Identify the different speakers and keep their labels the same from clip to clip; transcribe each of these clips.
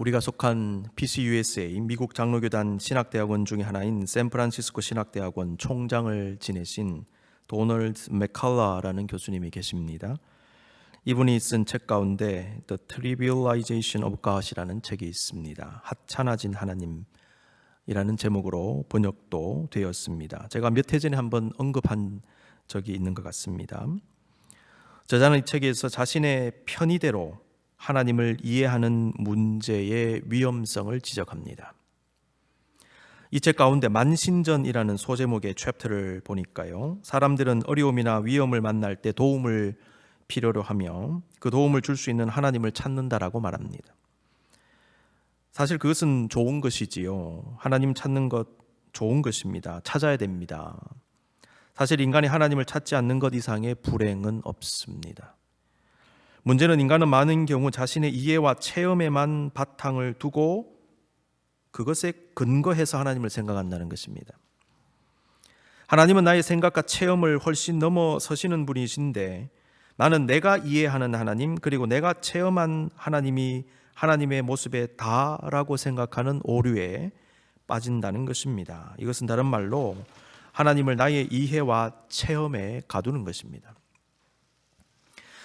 Speaker 1: 우리가 속한 PCUSA 미국 장로교단 신학대학원 중의 하나인 샌프란시스코 신학대학원 총장을 지내신 도널드 맥칼라라는 교수님이 계십니다. 이분이 쓴 책 가운데 The Trivialization of God이라는 책이 있습니다. 하찮아진 하나님이라는 제목으로 번역도 되었습니다. 제가 몇 해 전에 한번 언급한 적이 있는 것 같습니다. 저자는 이 책에서 자신의 편의대로 하나님을 이해하는 문제의 위험성을 지적합니다. 이 책 가운데 만신전이라는 소제목의 챕터를 보니까요, 사람들은 어려움이나 위험을 만날 때 도움을 필요로 하며 그 도움을 줄 수 있는 하나님을 찾는다라고 말합니다. 사실 그것은 좋은 것이지요. 하나님 찾는 것 좋은 것입니다. 찾아야 됩니다. 사실 인간이 하나님을 찾지 않는 것 이상의 불행은 없습니다. 문제는 인간은 많은 경우 자신의 이해와 체험에만 바탕을 두고 그것에 근거해서 하나님을 생각한다는 것입니다. 하나님은 나의 생각과 체험을 훨씬 넘어서시는 분이신데 나는 내가 이해하는 하나님 그리고 내가 체험한 하나님이 하나님의 모습에 다라고 생각하는 오류에 빠진다는 것입니다. 이것은 다른 말로 하나님을 나의 이해와 체험에 가두는 것입니다.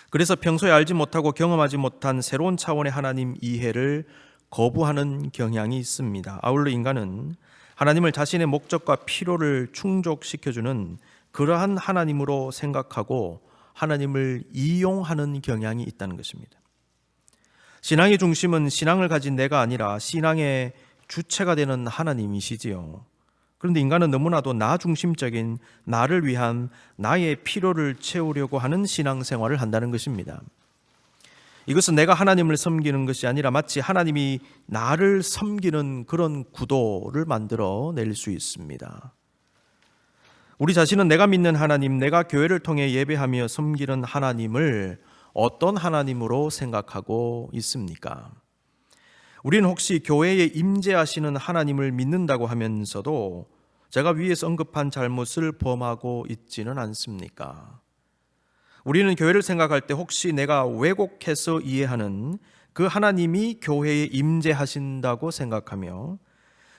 Speaker 1: 그래서 평소에 알지 못하고 경험하지 못한 새로운 차원의 하나님 이해를 거부하는 경향이 있습니다. 아울러 인간은 하나님을 자신의 목적과 필요를 충족시켜주는 그러한 하나님으로 생각하고 하나님을 이용하는 경향이 있다는 것입니다. 신앙의 중심은 신앙을 가진 내가 아니라 신앙의 주체가 되는 하나님이시지요. 그런데 인간은 너무나도 나 중심적인 나를 위한 나의 필요를 채우려고 하는 신앙생활을 한다는 것입니다. 이것은 내가 하나님을 섬기는 것이 아니라 마치 하나님이 나를 섬기는 그런 구도를 만들어낼 수 있습니다. 우리 자신은 내가 믿는 하나님, 내가 교회를 통해 예배하며 섬기는 하나님을 어떤 하나님으로 생각하고 있습니까? 우리는 혹시 교회에 임재하시는 하나님을 믿는다고 하면서도 제가 위에서 언급한 잘못을 범하고 있지는 않습니까? 우리는 교회를 생각할 때 혹시 내가 왜곡해서 이해하는 그 하나님이 교회에 임재하신다고 생각하며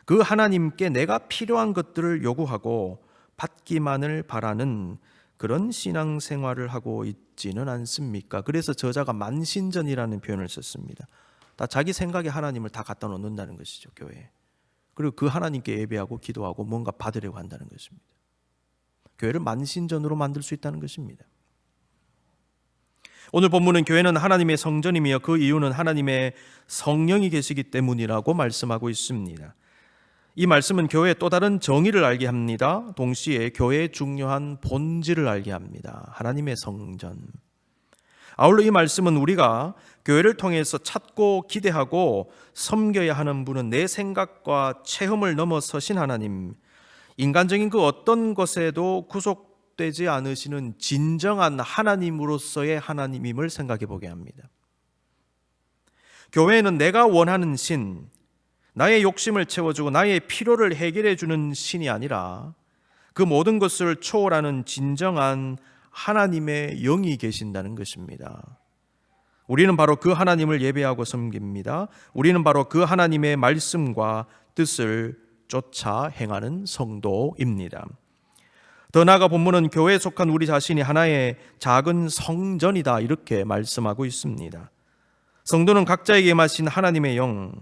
Speaker 1: 그 하나님께 내가 필요한 것들을 요구하고 받기만을 바라는 그런 신앙생활을 하고 있지는 않습니까? 그래서 저자가 만신전이라는 표현을 썼습니다. 다 자기 생각에 하나님을 다 갖다 놓는다는 것이죠, 교회에. 그리고 그 하나님께 예배하고 기도하고 뭔가 받으려고 한다는 것입니다. 교회를 만신전으로 만들 수 있다는 것입니다. 오늘 본문은 교회는 하나님의 성전이며 그 이유는 하나님의 성령이 계시기 때문이라고 말씀하고 있습니다. 이 말씀은 교회의 또 다른 정의를 알게 합니다. 동시에 교회의 중요한 본질을 알게 합니다. 하나님의 성전. 아울러 이 말씀은 우리가 교회를 통해서 찾고 기대하고 섬겨야 하는 분은 내 생각과 체험을 넘어서신 하나님, 인간적인 그 어떤 것에도 구속되지 않으시는 진정한 하나님으로서의 하나님임을 생각해 보게 합니다. 교회는 내가 원하는 신, 나의 욕심을 채워주고 나의 필요를 해결해 주는 신이 아니라 그 모든 것을 초월하는 진정한 하나님의 영이 계신다는 것입니다. 우리는 바로 그 하나님을 예배하고 섬깁니다. 우리는 바로 그 하나님의 말씀과 뜻을 쫓아 행하는 성도입니다. 더 나아가 본문은 교회에 속한 우리 자신이 하나의 작은 성전이다 이렇게 말씀하고 있습니다. 성도는 각자에게 마신 하나님의 영,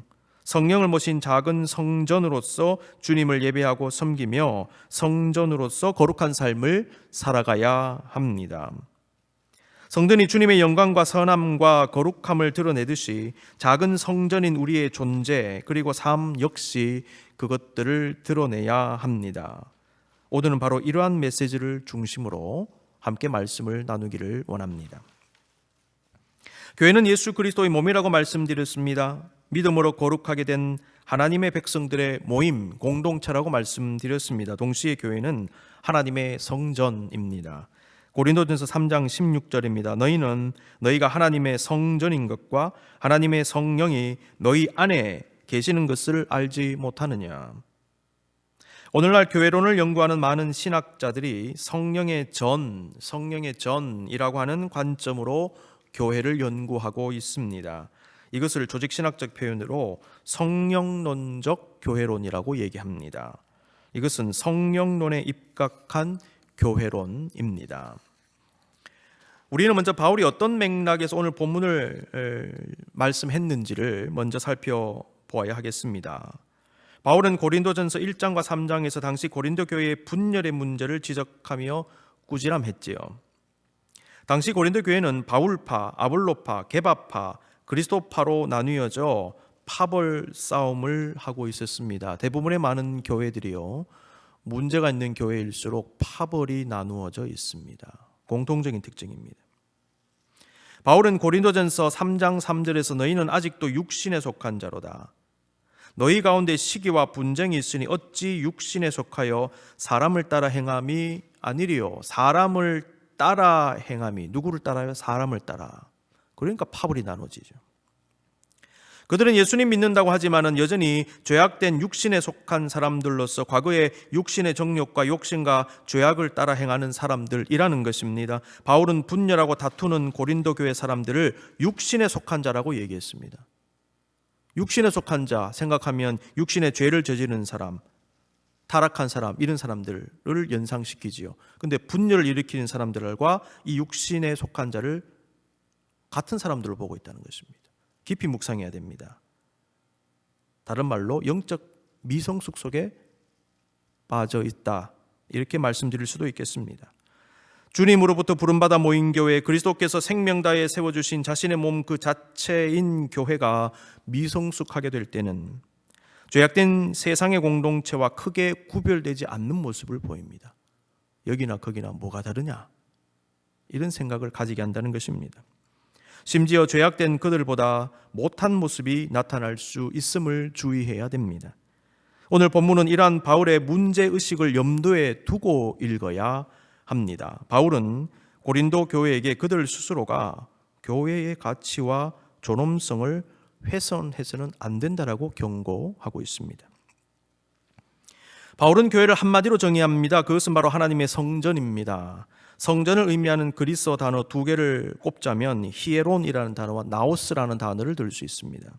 Speaker 1: 성령을 모신 작은 성전으로서 주님을 예배하고 섬기며 성전으로서 거룩한 삶을 살아가야 합니다. 성전이 주님의 영광과 선함과 거룩함을 드러내듯이 작은 성전인 우리의 존재 그리고 삶 역시 그것들을 드러내야 합니다. 오늘은 바로 이러한 메시지를 중심으로 함께 말씀을 나누기를 원합니다. 교회는 예수 그리스도의 몸이라고 말씀드렸습니다. 믿음으로 거룩하게 된 하나님의 백성들의 모임, 공동체라고 말씀드렸습니다. 동시에 교회는 하나님의 성전입니다. 고린도전서 3장 16절입니다. 너희는 너희가 하나님의 성전인 것과 하나님의 성령이 너희 안에 계시는 것을 알지 못하느냐. 오늘날 교회론을 연구하는 많은 신학자들이 성령의 전이라고 하는 관점으로 교회를 연구하고 있습니다. 이것을 조직신학적 표현으로 성령론적 교회론이라고 얘기합니다. 이것은 성령론에 입각한 교회론입니다. 우리는 먼저 바울이 어떤 맥락에서 오늘 본문을 말씀했는지를 먼저 살펴보아야 하겠습니다. 바울은 고린도전서 1장과 3장에서 당시 고린도 교회의 분열의 문제를 지적하며 꾸지람했지요. 당시 고린도 교회는 바울파, 아볼로파, 게바파, 그리스도파로 나뉘어져 파벌 싸움을 하고 있었습니다. 대부분의 많은 교회들이요, 문제가 있는 교회일수록 파벌이 나누어져 있습니다. 공통적인 특징입니다. 바울은 고린도전서 3장 3절에서 너희는 아직도 육신에 속한 자로다. 너희 가운데 시기와 분쟁이 있으니 어찌 육신에 속하여 사람을 따라 행함이 아니리요. 사람을 따라 행함이, 누구를 따라요? 사람을 따라. 그러니까 파벌이 나눠지죠. 그들은 예수님 믿는다고 하지만은 여전히 죄악된 육신에 속한 사람들로서 과거의 육신의 정욕과 욕심과 죄악을 따라 행하는 사람들이라는 것입니다. 바울은 분열하고 다투는 고린도 교회 사람들을 육신에 속한 자라고 얘기했습니다. 육신에 속한 자 생각하면 육신의 죄를 저지르는 사람, 타락한 사람, 이런 사람들을 연상시키지요. 근데 분열을 일으키는 사람들과 이 육신에 속한 자를 같은 사람들로 보고 있다는 것입니다. 깊이 묵상해야 됩니다. 다른 말로 영적 미성숙 속에 빠져 있다, 이렇게 말씀드릴 수도 있겠습니다. 주님으로부터 부름받아 모인 교회, 그리스도께서 생명다에 세워주신 자신의 몸 그 자체인 교회가 미성숙하게 될 때는 죄악된 세상의 공동체와 크게 구별되지 않는 모습을 보입니다. 여기나 거기나 뭐가 다르냐, 이런 생각을 가지게 한다는 것입니다. 심지어 죄악된 그들보다 못한 모습이 나타날 수 있음을 주의해야 됩니다. 오늘 본문은 이러한 바울의 문제의식을 염두에 두고 읽어야 합니다. 바울은 고린도 교회에게 그들 스스로가 교회의 가치와 존엄성을 훼손해서는 안 된다라고 경고하고 있습니다. 바울은 교회를 한마디로 정의합니다. 그것은 바로 하나님의 성전입니다. 성전을 의미하는 그리스어 단어 두 개를 꼽자면 히에론이라는 단어와 나오스라는 단어를 들 수 있습니다.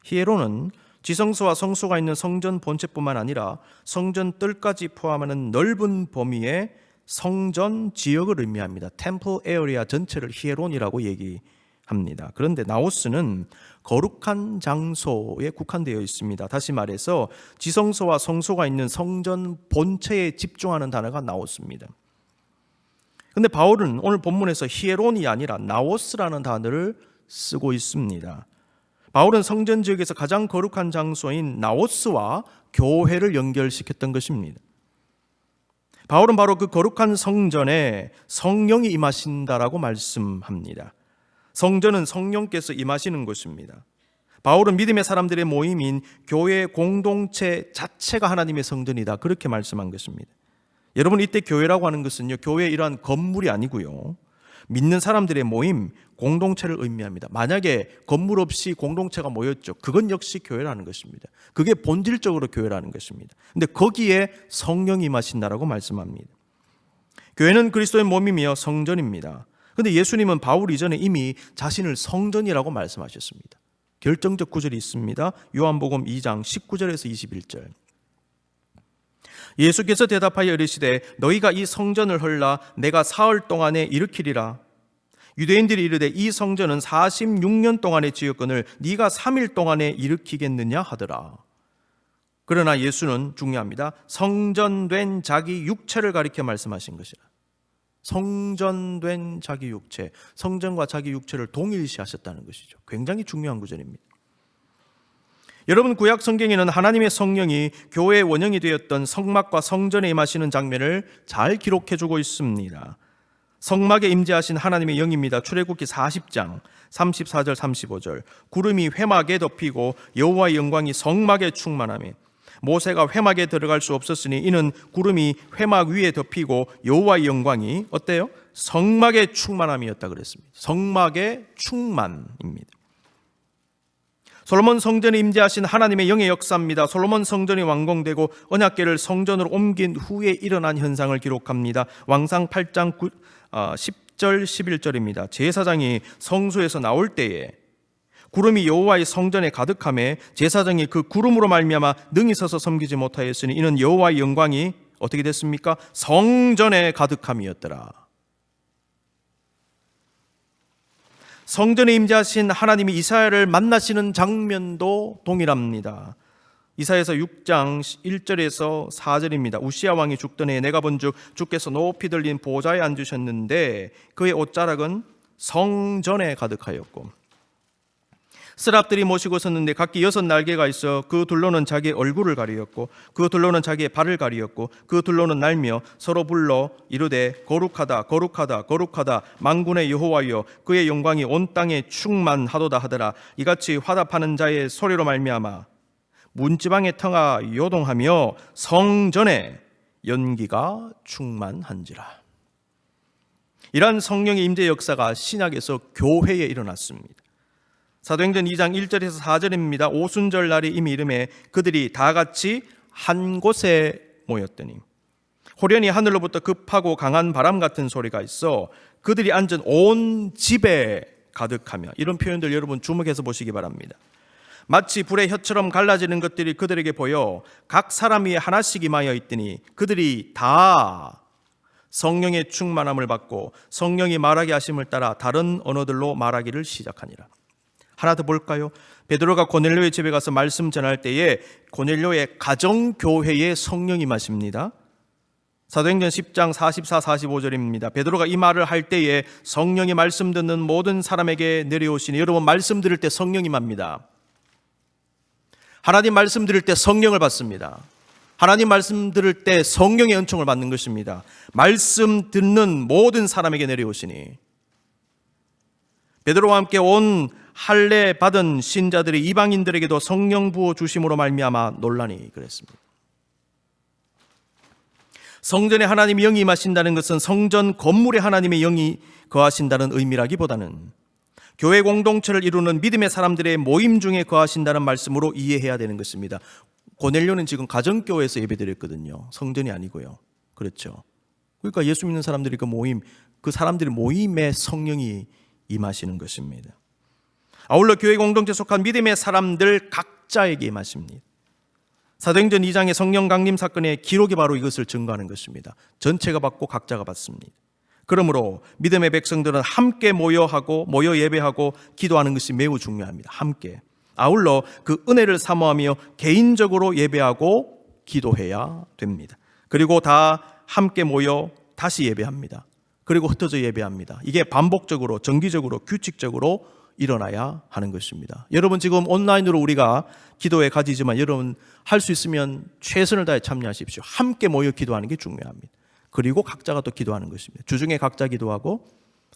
Speaker 1: 히에론은 지성소와 성소가 있는 성전 본체뿐만 아니라 성전 뜰까지 포함하는 넓은 범위의 성전 지역을 의미합니다. 템플 에어리아 전체를 히에론이라고 얘기합니다. 그런데 나오스는 거룩한 장소에 국한되어 있습니다. 다시 말해서 지성소와 성소가 있는 성전 본체에 집중하는 단어가 나오스입니다. 근데 바울은 오늘 본문에서 히에론이 아니라 나오스라는 단어를 쓰고 있습니다. 바울은 성전 지역에서 가장 거룩한 장소인 나오스와 교회를 연결시켰던 것입니다. 바울은 바로 그 거룩한 성전에 성령이 임하신다라고 말씀합니다. 성전은 성령께서 임하시는 곳입니다. 바울은 믿음의 사람들의 모임인 교회 공동체 자체가 하나님의 성전이다, 그렇게 말씀한 것입니다. 여러분, 이때 교회라고 하는 것은요, 교회의 이러한 건물이 아니고요, 믿는 사람들의 모임, 공동체를 의미합니다. 만약에 건물 없이 공동체가 모였죠, 그건 역시 교회라는 것입니다. 그게 본질적으로 교회라는 것입니다. 근데 거기에 성령이 임하신다라고 말씀합니다. 교회는 그리스도의 몸이며 성전입니다. 근데 예수님은 바울 이전에 이미 자신을 성전이라고 말씀하셨습니다. 결정적 구절이 있습니다. 요한복음 2장 19절에서 21절. 예수께서 대답하여 이르시되 너희가 이 성전을 헐라 내가 사흘 동안에 일으키리라. 유대인들이 이르되 이 성전은 46년 동안에 지었거늘 네가 3일 동안에 일으키겠느냐 하더라. 그러나 예수는 중요합니다. 성전된 자기 육체를 가리켜 말씀하신 것이라. 성전된 자기 육체, 성전과 자기 육체를 동일시하셨다는 것이죠. 굉장히 중요한 구절입니다. 여러분, 구약 성경에는 하나님의 성령이 교회의 원형이 되었던 성막과 성전에 임하시는 장면을 잘 기록해주고 있습니다. 성막에 임재하신 하나님의 영입니다. 출애굽기 40장 34절 35절. 구름이 회막에 덮이고 여호와의 영광이 성막에 충만하며 모세가 회막에 들어갈 수 없었으니 이는 구름이 회막 위에 덮이고 여호와의 영광이 어때요? 성막에 충만함이었다 그랬습니다. 성막의 충만입니다. 솔로몬 성전에 임재하신 하나님의 영의 역사입니다. 솔로몬 성전이 완공되고 언약궤를 성전으로 옮긴 후에 일어난 현상을 기록합니다. 왕상 8장 10절 11절입니다. 제사장이 성소에서 나올 때에 구름이 여호와의 성전에 가득하매 제사장이 그 구름으로 말미암아 능히 서서 섬기지 못하였으니 이는 여호와의 영광이 어떻게 됐습니까? 성전에 가득함이었더라. 성전에 임재하신 하나님이 이사야를 만나시는 장면도 동일합니다. 이사야서 6장 1절에서 4절입니다. 우시야 왕이 죽던 해에 내가 본즉 주께서 높이 들린 보좌에 앉으셨는데 그의 옷자락은 성전에 가득하였고 스랍들이 모시고 섰는데 각기 6날개가 있어 그 둘로는 자기의 얼굴을 가리었고 그 둘로는 자기의 발을 가리었고 그 둘로는 날며 서로 불러 이르되 거룩하다 거룩하다 거룩하다 만군의 여호와여 그의 영광이 온 땅에 충만하도다 하더라. 이같이 화답하는 자의 소리로 말미암아 문지방의 터가 요동하며 성전에 연기가 충만한지라. 이러한 성령의 임재 역사가 신약에서 교회에 일어났습니다. 사도행전 2장 1절에서 4절입니다. 오순절 날이 이미 이름에 그들이 다 같이 한 곳에 모였더니 호련히 하늘로부터 급하고 강한 바람 같은 소리가 있어 그들이 앉은 온 집에 가득하며, 이런 표현들 여러분 주목해서 보시기 바랍니다. 마치 불의 혀처럼 갈라지는 것들이 그들에게 보여 각 사람 위에 하나씩 임하여 있더니 그들이 다 성령의 충만함을 받고 성령이 말하게 하심을 따라 다른 언어들로 말하기를 시작하니라. 하나 더 볼까요? 베드로가 고넬료의 집에 가서 말씀 전할 때에 고넬료의 가정교회에 성령이 임하십니다. 사도행전 10장 44, 45절입니다. 베드로가 이 말을 할 때에 성령이 말씀 듣는 모든 사람에게 내려오시니, 여러분 말씀 들을 때 성령이 임합니다. 하나님 말씀 들을 때 성령을 받습니다. 하나님 말씀 들을 때 성령의 은총을 받는 것입니다. 말씀 듣는 모든 사람에게 내려오시니, 베드로와 함께 온 할례 받은 신자들이 이방인들에게도 성령 부어 주심으로 말미암아 논란이 그랬습니다. 성전에 하나님의 영이 임하신다는 것은 성전 건물에 하나님의 영이 거하신다는 의미라기보다는 교회 공동체를 이루는 믿음의 사람들의 모임 중에 거하신다는 말씀으로 이해해야 되는 것입니다. 고넬료는 지금 가정교회에서 예배드렸거든요. 성전이 아니고요. 그렇죠. 그러니까 예수 믿는 사람들이 그 모임, 그 사람들의 모임에 성령이 임하시는 것입니다. 아울러 교회 공동체에 속한 믿음의 사람들 각자에게 임하십니다. 사도행전 2장의 성령 강림 사건의 기록이 바로 이것을 증거하는 것입니다. 전체가 받고 각자가 받습니다. 그러므로 믿음의 백성들은 함께 모여 예배하고 기도하는 것이 매우 중요합니다. 함께. 아울러 그 은혜를 사모하며 개인적으로 예배하고 기도해야 됩니다. 그리고 다 함께 모여 다시 예배합니다. 그리고 흩어져 예배합니다. 이게 반복적으로, 정기적으로, 규칙적으로 일어나야 하는 것입니다. 여러분 지금 온라인으로 우리가 기도회 가지지만 여러분 할 수 있으면 최선을 다해 참여하십시오. 함께 모여 기도하는 게 중요합니다. 그리고 각자가 또 기도하는 것입니다. 주중에 각자 기도하고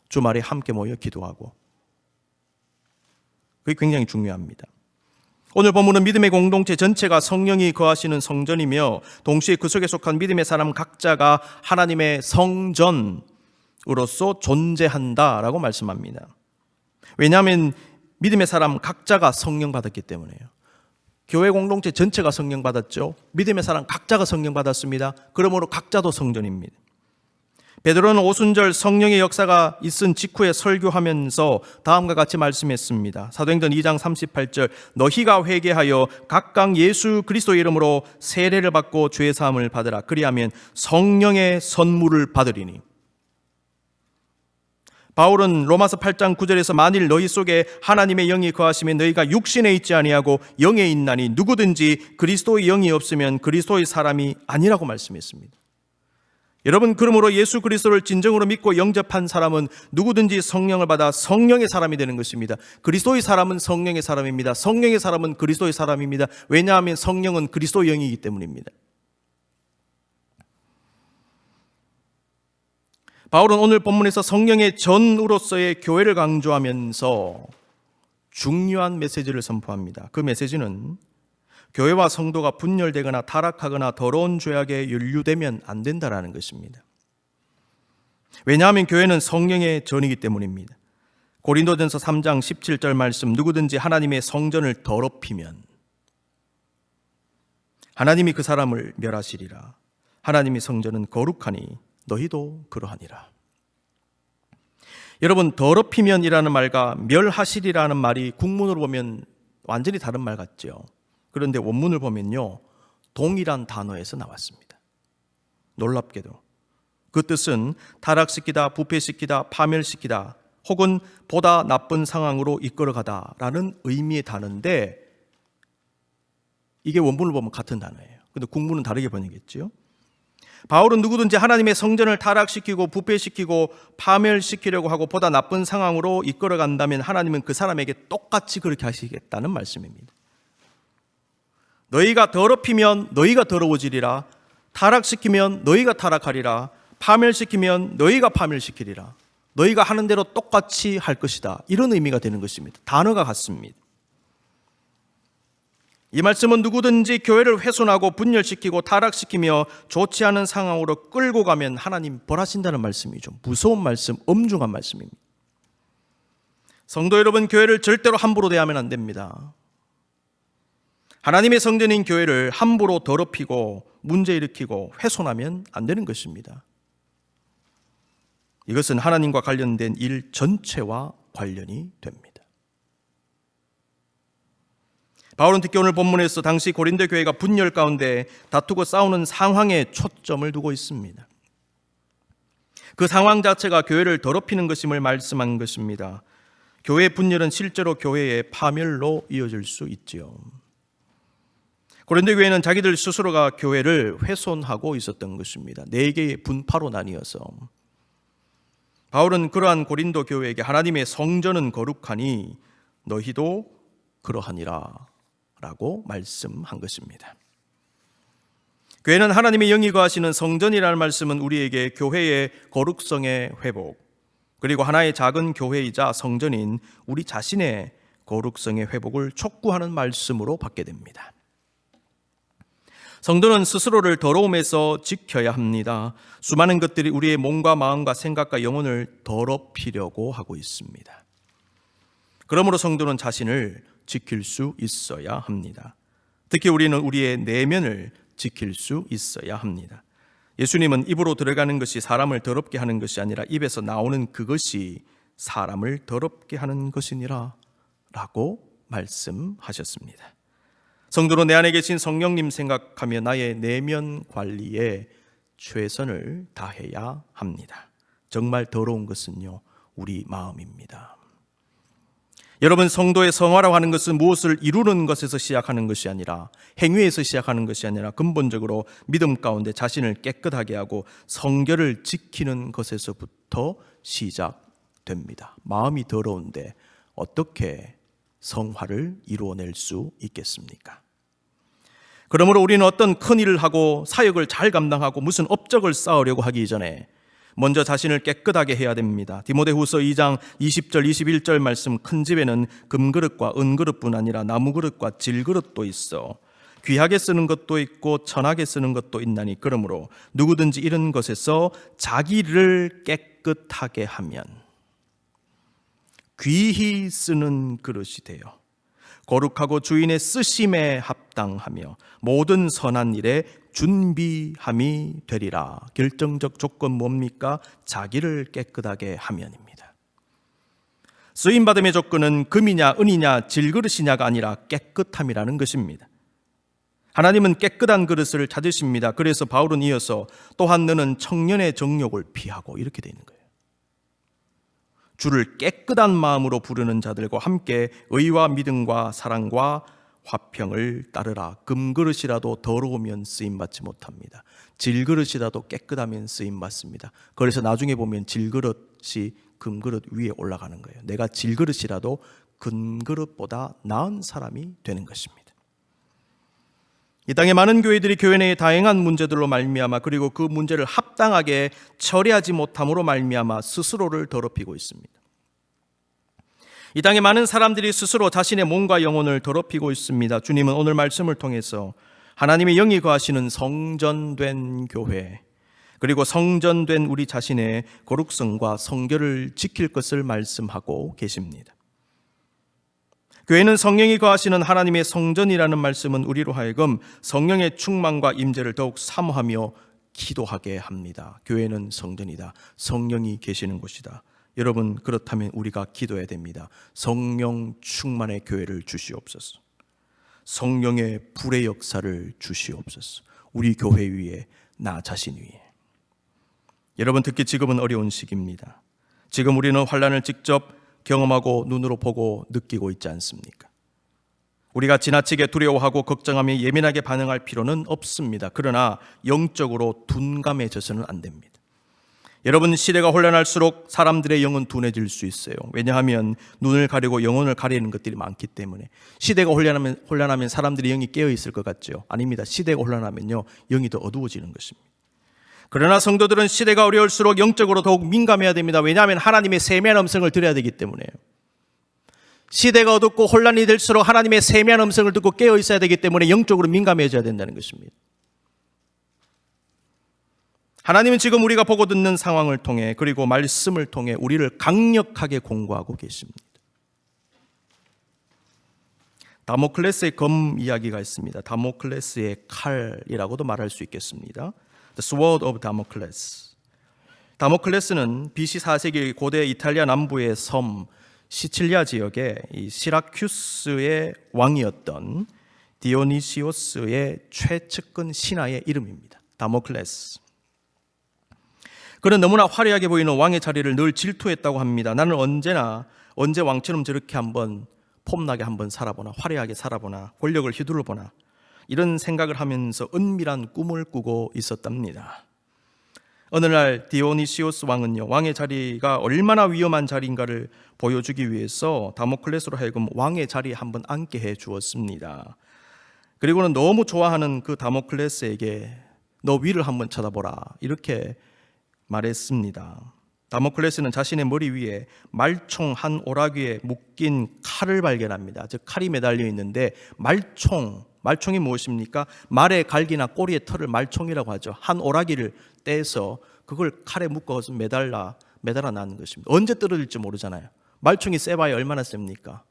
Speaker 1: 주말에 함께 모여 기도하고, 그게 굉장히 중요합니다. 오늘 본문은 믿음의 공동체 전체가 성령이 거하시는 성전이며 동시에 그 속에 속한 믿음의 사람 각자가 하나님의 성전으로서 존재한다라고 말씀합니다. 왜냐하면 믿음의 사람 각자가 성령 받았기 때문에요. 교회 공동체 전체가 성령 받았죠. 믿음의 사람 각자가 성령 받았습니다. 그러므로 각자도 성전입니다. 베드로는 오순절 성령의 역사가 있은 직후에 설교하면서 다음과 같이 말씀했습니다. 사도행전 2장 38절, 너희가 회개하여 각각 예수 그리스도의 이름으로 세례를 받고 죄 사함을 받으라. 그리하면 성령의 선물을 받으리니. 바울은 로마서 8장 9절에서 만일 너희 속에 하나님의 영이 거하시면 너희가 육신에 있지 아니하고 영에 있나니 누구든지 그리스도의 영이 없으면 그리스도의 사람이 아니라고 말씀했습니다. 여러분, 그러므로 예수 그리스도를 진정으로 믿고 영접한 사람은 누구든지 성령을 받아 성령의 사람이 되는 것입니다. 그리스도의 사람은 성령의 사람입니다. 성령의 사람은 그리스도의 사람입니다. 왜냐하면 성령은 그리스도의 영이기 때문입니다. 바울은 오늘 본문에서 성령의 전으로서의 교회를 강조하면서 중요한 메시지를 선포합니다. 그 메시지는 교회와 성도가 분열되거나 타락하거나 더러운 죄악에 연루되면 안 된다라는 것입니다. 왜냐하면 교회는 성령의 전이기 때문입니다. 고린도전서 3장 17절 말씀, 누구든지 하나님의 성전을 더럽히면 하나님이 그 사람을 멸하시리라. 하나님의 성전은 거룩하니 너희도 그러하니라. 여러분, 더럽히면이라는 말과 멸하시리라는 말이 국문으로 보면 완전히 다른 말 같죠. 그런데 원문을 보면요, 동일한 단어에서 나왔습니다. 놀랍게도 그 뜻은 타락시키다, 부패시키다, 파멸시키다, 혹은 보다 나쁜 상황으로 이끌어가다라는 의미의 단어인데, 이게 원문을 보면 같은 단어예요. 근데 국문은 다르게 번역했죠. 바울은 누구든지 하나님의 성전을 타락시키고 부패시키고 파멸시키려고 하고 보다 나쁜 상황으로 이끌어간다면 하나님은 그 사람에게 똑같이 그렇게 하시겠다는 말씀입니다. 너희가 더럽히면 너희가 더러워지리라, 타락시키면 너희가 타락하리라, 파멸시키면 너희가 파멸시키리라. 너희가 하는 대로 똑같이 할 것이다. 이런 의미가 되는 것입니다. 단어가 같습니다. 이 말씀은 누구든지 교회를 훼손하고 분열시키고 타락시키며 좋지 않은 상황으로 끌고 가면 하나님 벌하신다는 말씀이죠. 무서운 말씀, 엄중한 말씀입니다. 성도 여러분, 교회를 절대로 함부로 대하면 안 됩니다. 하나님의 성전인 교회를 함부로 더럽히고 문제 일으키고 훼손하면 안 되는 것입니다. 이것은 하나님과 관련된 일 전체와 관련이 됩니다. 바울은 특히 오늘 본문에서 당시 고린도 교회가 분열 가운데 다투고 싸우는 상황에 초점을 두고 있습니다. 그 상황 자체가 교회를 더럽히는 것임을 말씀한 것입니다. 교회 분열은 실제로 교회의 파멸로 이어질 수 있지요. 고린도 교회는 자기들 스스로가 교회를 훼손하고 있었던 것입니다. 4개의 분파로 나뉘어서 바울은 그러한 고린도 교회에게 하나님의 성전은 거룩하니 너희도 그러하니라 라고 말씀한 것입니다. 교회는 하나님의 영이 거하시는 성전이라는 말씀은 우리에게 교회의 거룩성의 회복, 그리고 하나의 작은 교회이자 성전인 우리 자신의 거룩성의 회복을 촉구하는 말씀으로 받게 됩니다. 성도는 스스로를 더러움에서 지켜야 합니다. 수많은 것들이 우리의 몸과 마음과 생각과 영혼을 더럽히려고 하고 있습니다. 그러므로 성도는 자신을 지킬 수 있어야 합니다. 특히 우리는 우리의 내면을 지킬 수 있어야 합니다. 예수님은 입으로 들어가는 것이 사람을 더럽게 하는 것이 아니라 입에서 나오는 그것이 사람을 더럽게 하는 것이니라 라고 말씀하셨습니다. 성도로 내 안에 계신 성령님 생각하며 나의 내면 관리에 최선을 다해야 합니다. 정말 더러운 것은요, 우리 마음입니다. 여러분, 성도의 성화라고 하는 것은 무엇을 이루는 것에서 시작하는 것이 아니라, 행위에서 시작하는 것이 아니라 근본적으로 믿음 가운데 자신을 깨끗하게 하고 성결을 지키는 것에서부터 시작됩니다. 마음이 더러운데 어떻게 성화를 이루어낼 수 있겠습니까? 그러므로 우리는 어떤 큰 일을 하고 사역을 잘 감당하고 무슨 업적을 쌓으려고 하기 이전에 먼저 자신을 깨끗하게 해야 됩니다. 디모데후서 2장 20절 21절 말씀, 큰 집에는 금그릇과 은그릇뿐 아니라 나무그릇과 질그릇도 있어 귀하게 쓰는 것도 있고 천하게 쓰는 것도 있나니 그러므로 누구든지 이런 것에서 자기를 깨끗하게 하면 귀히 쓰는 그릇이 되어 거룩하고 주인의 쓰심에 합당하며 모든 선한 일에 준비함이 되리라. 결정적 조건 뭡니까? 자기를 깨끗하게 하면입니다. 쓰임받음의 조건은 금이냐 은이냐 질그릇이냐가 아니라 깨끗함이라는 것입니다. 하나님은 깨끗한 그릇을 찾으십니다. 그래서 바울은 이어서 또한 너는 청년의 정욕을 피하고 이렇게 되어 있는 거예요. 주를 깨끗한 마음으로 부르는 자들과 함께 의와 믿음과 사랑과 화평을 따르라. 금그릇이라도 더러우면 쓰임받지 못합니다. 질그릇이라도 깨끗하면 쓰임받습니다. 그래서 나중에 보면 질그릇이 금그릇 위에 올라가는 거예요. 내가 질그릇이라도 금그릇보다 나은 사람이 되는 것입니다. 이 땅의 많은 교회들이 교회 내의 다양한 문제들로 말미암아 그리고 그 문제를 합당하게 처리하지 못함으로 말미암아 스스로를 더럽히고 있습니다. 이 땅의 많은 사람들이 스스로 자신의 몸과 영혼을 더럽히고 있습니다. 주님은 오늘 말씀을 통해서 하나님의 영이 거하시는 성전된 교회, 그리고 성전된 우리 자신의 거룩성과 성결을 지킬 것을 말씀하고 계십니다. 교회는 성령이 거하시는 하나님의 성전이라는 말씀은 우리로 하여금 성령의 충만과 임재를 더욱 사모하며 기도하게 합니다. 교회는 성전이다. 성령이 계시는 곳이다. 여러분, 그렇다면 우리가 기도해야 됩니다. 성령 충만의 교회를 주시옵소서. 성령의 불의 역사를 주시옵소서. 우리 교회 위에, 나 자신 위에. 여러분, 특히 지금은 어려운 시기입니다. 지금 우리는 환난을 직접 경험하고 눈으로 보고 느끼고 있지 않습니까? 우리가 지나치게 두려워하고 걱정하며 예민하게 반응할 필요는 없습니다. 그러나 영적으로 둔감해져서는 안 됩니다. 여러분, 시대가 혼란할수록 사람들의 영은 둔해질 수 있어요. 왜냐하면 눈을 가리고 영혼을 가리는 것들이 많기 때문에. 시대가 혼란하면 사람들의 영이 깨어있을 것 같죠? 아닙니다. 시대가 혼란하면요, 영이 더 어두워지는 것입니다. 그러나 성도들은 시대가 어려울수록 영적으로 더욱 민감해야 됩니다. 왜냐하면 하나님의 세미한 음성을 들어야 되기 때문에요. 시대가 어둡고 혼란이 될수록 하나님의 세미한 음성을 듣고 깨어 있어야 되기 때문에 영적으로 민감해져야 된다는 것입니다. 하나님은 지금 우리가 보고 듣는 상황을 통해, 그리고 말씀을 통해 우리를 강력하게 공고하고 계십니다. 다모클레스의 검 이야기가 있습니다. 다모클레스의 칼이라고도 말할 수 있겠습니다. The Sword of Damocles. 다모클레스는 BC 4세기 고대 이탈리아 남부의 섬 시칠리아 지역에 이 시라큐스의 왕이었던 디오니시오스의 최측근 신하의 이름입니다. 다모클레스. 그는 너무나 화려하게 보이는 왕의 자리를 늘 질투했다고 합니다. 나는 언제 왕처럼 저렇게 한번 폼나게 한번 살아보나, 화려하게 살아보나, 권력을 휘둘러보나, 이런 생각을 하면서 은밀한 꿈을 꾸고 있었답니다. 어느 날 디오니시오스 왕은요, 왕의 자리가 얼마나 위험한 자리인가를 보여주기 위해서 다모클레스로 하여금 왕의 자리에 한번 앉게 해 주었습니다. 그리고는 너무 좋아하는 그 다모클레스에게 너 위를 한번 쳐다보라, 이렇게 말했습니다. 다모클레스는 자신의 머리 위에 말총 한 오라기에 묶인 칼을 발견합니다. 즉, 칼이 매달려 있는데 말총이 무엇입니까? 말의 갈기나 꼬리의 털을 말총이라고 하죠. 한 오라기를 떼서 그걸 칼에 묶어서 매달아 놨는 것입니다. 언제 떨어질지 모르잖아요. 말총이 세봐야 얼마나 셉니까?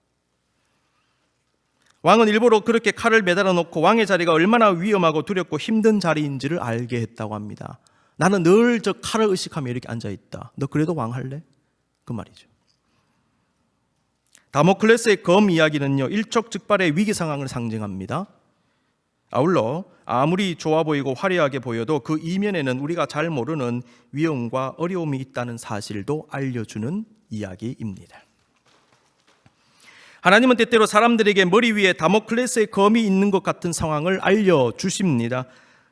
Speaker 1: 왕은 일부러 그렇게 칼을 매달아 놓고 왕의 자리가 얼마나 위험하고 두렵고 힘든 자리인지를 알게 했다고 합니다. 나는 늘 저 칼을 의식하며 이렇게 앉아있다. 너 그래도 왕 할래? 그 말이죠. 다모클레스의 검 이야기는요, 일촉즉발의 위기 상황을 상징합니다. 아울러 아무리 좋아 보이고 화려하게 보여도 그 이면에는 우리가 잘 모르는 위험과 어려움이 있다는 사실도 알려주는 이야기입니다. 하나님은 때때로 사람들에게 머리 위에 다모클레스의 검이 있는 것 같은 상황을 알려주십니다.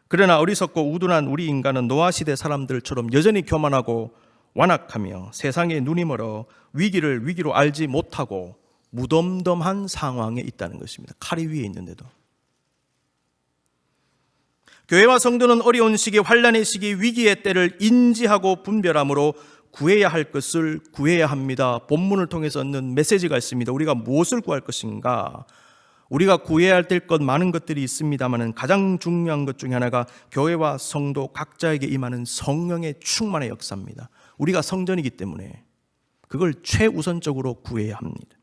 Speaker 1: 그러나 어리석고 우둔한 우리 인간은 노아 시대 사람들처럼 여전히 교만하고 완악하며 세상에 눈이 멀어 위기를 위기로 알지 못하고 무덤덤한 상황에 있다는 것입니다. 칼이 위에 있는데도. 교회와 성도는 어려운 시기, 환난의 시기, 위기의 때를 인지하고 분별함으로 구해야 할 것을 구해야 합니다. 본문을 통해서 얻는 메시지가 있습니다. 우리가 무엇을 구할 것인가? 우리가 구해야 될 것 많은 것들이 있습니다만 가장 중요한 것 중에 하나가 교회와 성도 각자에게 임하는 성령의 충만의 역사입니다. 우리가 성전이기 때문에 그걸 최우선적으로 구해야 합니다.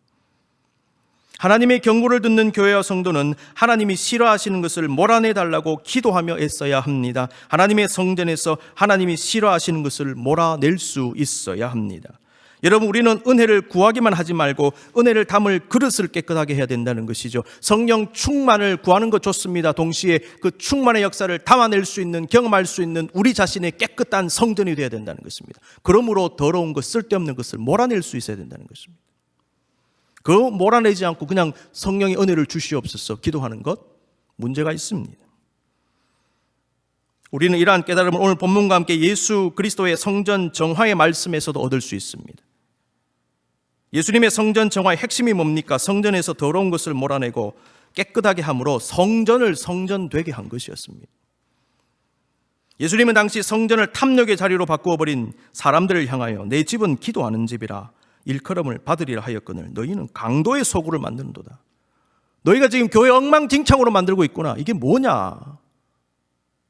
Speaker 1: 하나님의 경고를 듣는 교회와 성도는 하나님이 싫어하시는 것을 몰아내달라고 기도하며 애써야 합니다. 하나님의 성전에서 하나님이 싫어하시는 것을 몰아낼 수 있어야 합니다. 여러분, 우리는 은혜를 구하기만 하지 말고 은혜를 담을 그릇을 깨끗하게 해야 된다는 것이죠. 성령 충만을 구하는 것 좋습니다. 동시에 그 충만의 역사를 담아낼 수 있는, 경험할 수 있는 우리 자신의 깨끗한 성전이 되어야 된다는 것입니다. 그러므로 더러운 것, 쓸데없는 것을 몰아낼 수 있어야 된다는 것입니다. 그거 몰아내지 않고 그냥 성령의 은혜를 주시옵소서 기도하는 것, 문제가 있습니다. 우리는 이러한 깨달음을 오늘 본문과 함께 예수 그리스도의 성전 정화의 말씀에서도 얻을 수 있습니다. 예수님의 성전 정화의 핵심이 뭡니까? 성전에서 더러운 것을 몰아내고 깨끗하게 함으로 성전을 성전되게 한 것이었습니다. 예수님은 당시 성전을 탐욕의 자리로 바꾸어버린 사람들을 향하여 내 집은 기도하는 집이라 일컬음을 받으리라 하였거늘 너희는 강도의 소굴을 만드는도다. 너희가 지금 교회 엉망진창으로 만들고 있구나. 이게 뭐냐?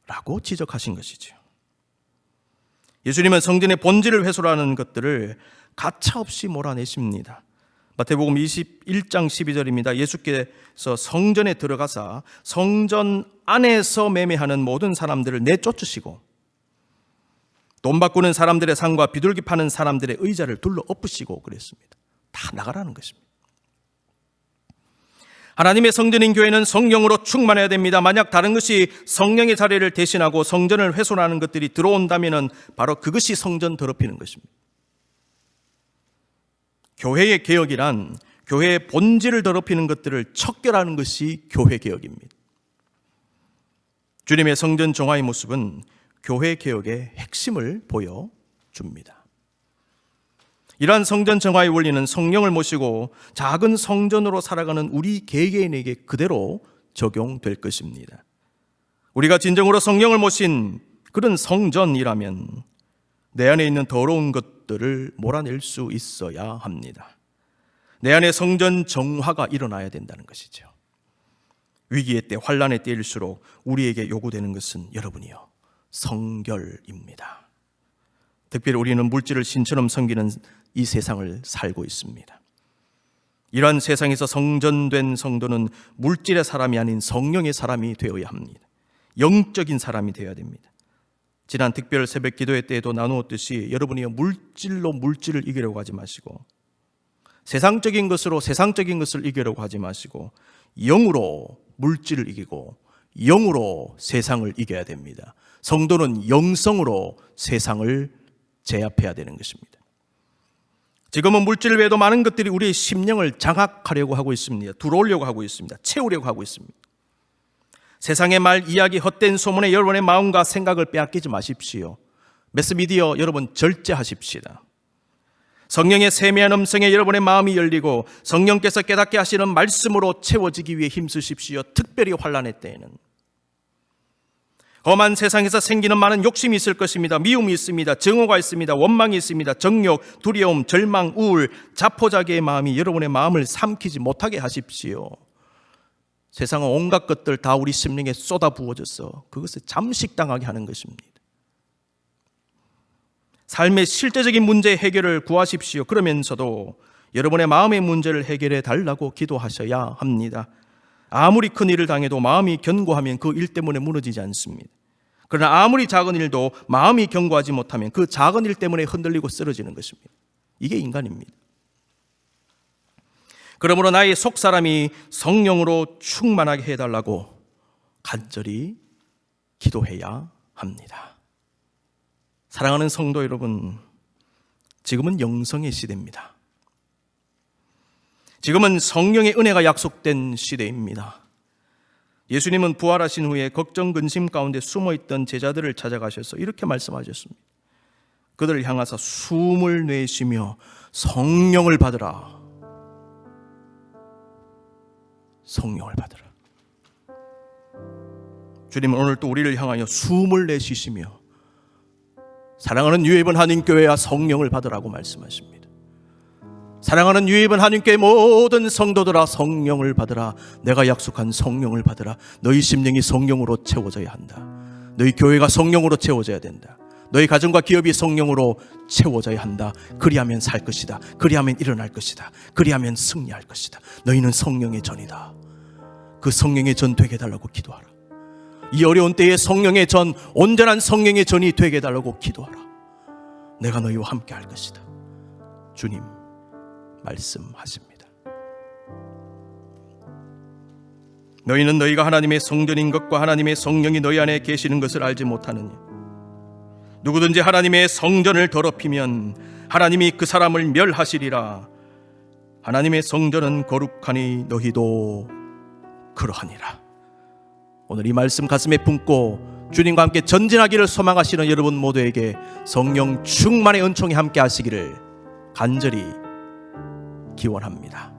Speaker 1: 라고 지적하신 것이죠. 예수님은 성전의 본질을 훼손하는 것들을 가차없이 몰아내십니다. 마태복음 21장 12절입니다. 예수께서 성전에 들어가사 성전 안에서 매매하는 모든 사람들을 내쫓으시고 돈 바꾸는 사람들의 상과 비둘기 파는 사람들의 의자를 둘러 엎으시고 그랬습니다. 다 나가라는 것입니다. 하나님의 성전인 교회는 성령으로 충만해야 됩니다. 만약 다른 것이 성령의 자리를 대신하고 성전을 훼손하는 것들이 들어온다면 바로 그것이 성전 더럽히는 것입니다. 교회의 개혁이란 교회의 본질을 더럽히는 것들을 척결하는 것이 교회 개혁입니다. 주님의 성전 정화의 모습은 교회 개혁의 핵심을 보여줍니다. 이러한 성전 정화의 원리는 성령을 모시고 작은 성전으로 살아가는 우리 개개인에게 그대로 적용될 것입니다. 우리가 진정으로 성령을 모신 그런 성전이라면 내 안에 있는 더러운 것들을 몰아낼 수 있어야 합니다. 내 안에 성전 정화가 일어나야 된다는 것이죠. 위기의 때, 환난의 때일수록 우리에게 요구되는 것은 여러분이요, 성결입니다. 특별히 우리는 물질을 신처럼 섬기는 이 세상을 살고 있습니다. 이러한 세상에서 성전된 성도는 물질의 사람이 아닌 성령의 사람이 되어야 합니다. 영적인 사람이 되어야 됩니다. 지난 특별 새벽 기도회 때에도 나누었듯이 여러분이 물질로 물질을 이기려고 하지 마시고, 세상적인 것으로 세상적인 것을 이기려고 하지 마시고, 영으로 물질을 이기고 영으로 세상을 이겨야 됩니다. 성도는 영성으로 세상을 제압해야 되는 것입니다. 지금은 물질 외에도 많은 것들이 우리의 심령을 장악하려고 하고 있습니다. 들어오려고 하고 있습니다. 채우려고 하고 있습니다. 세상의 말, 이야기, 헛된 소문에 여러분의 마음과 생각을 빼앗기지 마십시오. 매스미디어 여러분 절제하십시다. 성령의 세미한 음성에 여러분의 마음이 열리고 성령께서 깨닫게 하시는 말씀으로 채워지기 위해 힘쓰십시오. 특별히 환난의 때에는. 험한 세상에서 생기는 많은 욕심이 있을 것입니다. 미움이 있습니다. 증오가 있습니다. 원망이 있습니다. 정욕, 두려움, 절망, 우울, 자포자기의 마음이 여러분의 마음을 삼키지 못하게 하십시오. 세상은 온갖 것들 다 우리 심령에 쏟아부어져서 그것을 잠식당하게 하는 것입니다. 삶의 실제적인 문제 해결을 구하십시오. 그러면서도 여러분의 마음의 문제를 해결해 달라고 기도하셔야 합니다. 아무리 큰 일을 당해도 마음이 견고하면 그 일 때문에 무너지지 않습니다. 그러나 아무리 작은 일도 마음이 견고하지 못하면 그 작은 일 때문에 흔들리고 쓰러지는 것입니다. 이게 인간입니다. 그러므로 나의 속사람이 성령으로 충만하게 해달라고 간절히 기도해야 합니다. 사랑하는 성도 여러분, 지금은 영성의 시대입니다. 지금은 성령의 은혜가 약속된 시대입니다. 예수님은 부활하신 후에 걱정 근심 가운데 숨어있던 제자들을 찾아가셔서 이렇게 말씀하셨습니다. 그들을 향하사 숨을 내쉬며 성령을 받으라. 성령을 받으라. 주님은 오늘 또 우리를 향하여 숨을 내쉬시며 사랑하는 유예번 한인교회와 성령을 받으라고 말씀하십니다. 사랑하는 유예번 한인교회 모든 성도들아 성령을 받으라. 내가 약속한 성령을 받으라. 너희 심령이 성령으로 채워져야 한다. 너희 교회가 성령으로 채워져야 된다. 너희 가정과 기업이 성령으로 채워져야 한다. 그리하면 살 것이다. 그리하면 일어날 것이다. 그리하면 승리할 것이다. 너희는 성령의 전이다. 그 성령의 전 되게 해달라고 기도하라. 이 어려운 때에 성령의 전, 온전한 성령의 전이 되게 해달라고 기도하라. 내가 너희와 함께 할 것이다. 주님 말씀하십니다. 너희는 너희가 하나님의 성전인 것과 하나님의 성령이 너희 안에 계시는 것을 알지 못하느냐. 누구든지 하나님의 성전을 더럽히면 하나님이 그 사람을 멸하시리라. 하나님의 성전은 거룩하니 너희도 그러하니라. 오늘 이 말씀 가슴에 품고 주님과 함께 전진하기를 소망하시는 여러분 모두에게 성령 충만의 은총이 함께 하시기를 간절히 기원합니다.